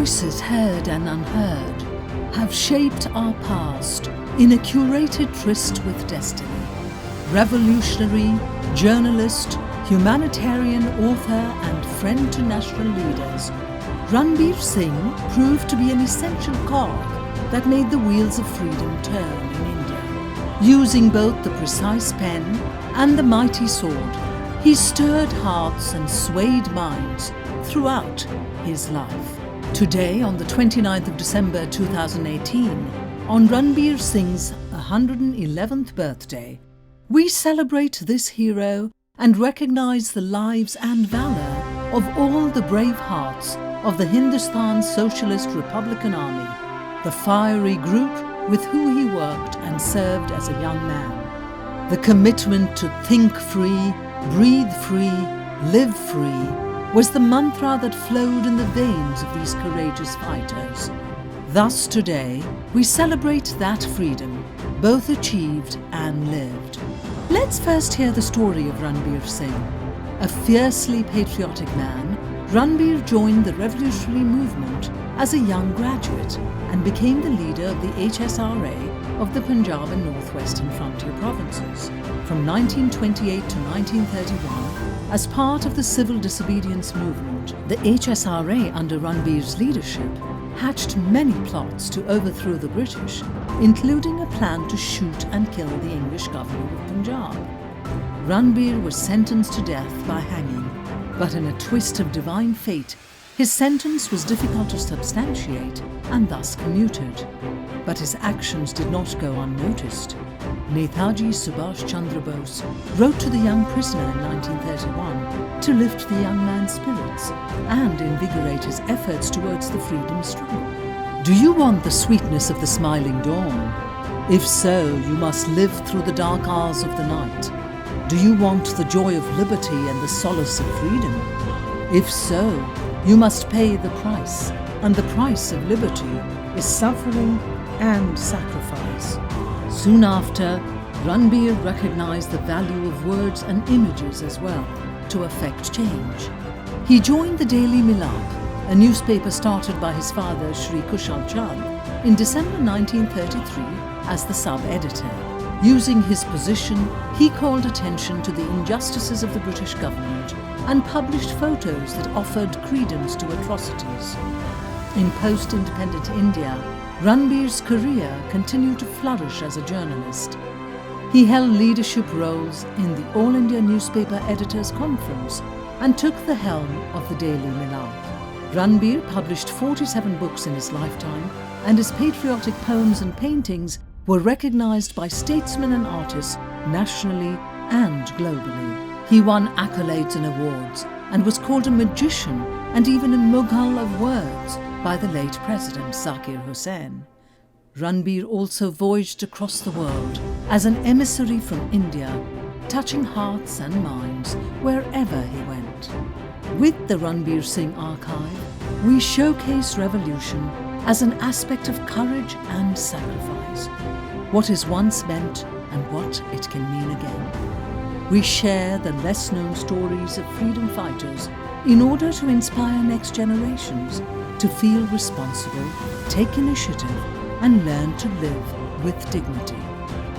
voices heard and unheard have shaped our past in a curated tryst with destiny. Revolutionary, journalist, humanitarian author and friend to national leaders, Ranbir Singh proved to be an essential cog that made the wheels of freedom turn in India. Using both the precise pen and the mighty sword, he stirred hearts and swayed minds throughout his life. Today, on the 29th of December 2018, on Ranbir Singh's 111th birthday, we celebrate this hero and recognise the lives and valour of all the brave hearts of the Hindustan Socialist Republican Army, the fiery group with whom he worked and served as a young man. The commitment to think free, breathe free, live free was the mantra that flowed in the veins of these courageous fighters. Thus today, we celebrate that freedom, both achieved and lived. Let's first hear the story of Ranbir Singh. A fiercely patriotic man, Ranbir joined the revolutionary movement as a young graduate and became the leader of the HSRA of the Punjab and Northwestern Frontier Provinces. From 1928 to 1931, as part of the civil disobedience movement, the HSRA under Ranbir's leadership hatched many plots to overthrow the British, including a plan to shoot and kill the English governor of Punjab. Ranbir was sentenced to death by hanging, but in a twist of divine fate, his sentence was difficult to substantiate and thus commuted. But his actions did not go unnoticed. Netaji Subhash Chandra Bose wrote to the young prisoner in 1931 to lift the young man's spirits and invigorate his efforts towards the freedom struggle. Do you want the sweetness of the smiling dawn? If so, you must live through the dark hours of the night. Do you want the joy of liberty and the solace of freedom? If so, you must pay the price, and the price of liberty is suffering and sacrifice. Soon after, Ranbir recognized the value of words and images as well to effect change. He joined the Daily Milab, a newspaper started by his father Shri Kushal Chand in December 1933 as the sub-editor. Using his position, he called attention to the injustices of the British government and published photos that offered credence to atrocities. In post-independent India, Ranbir's career continued to flourish as a journalist. He held leadership roles in the All India Newspaper Editors Conference and took the helm of the Daily Milab. Ranbir published 47 books in his lifetime, and his patriotic poems and paintings were recognized by statesmen and artists nationally and globally. He won accolades and awards and was called a magician and even a Mughal of words by the late President Zakir Hussain. Ranbir also voyaged across the world as an emissary from India, touching hearts and minds wherever he went. With the Ranbir Singh archive, we showcase revolution as an aspect of courage and sacrifice, what is once meant and what it can mean again. We share the less-known stories of freedom fighters in order to inspire next generations to feel responsible, take initiative, and learn to live with dignity.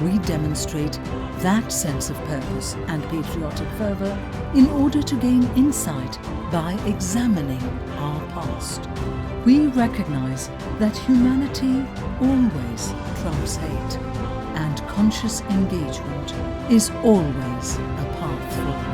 We demonstrate that sense of purpose and patriotic fervour in order to gain insight by examining our past. We recognise that humanity always trumps hate, and conscious engagement is always a path forward.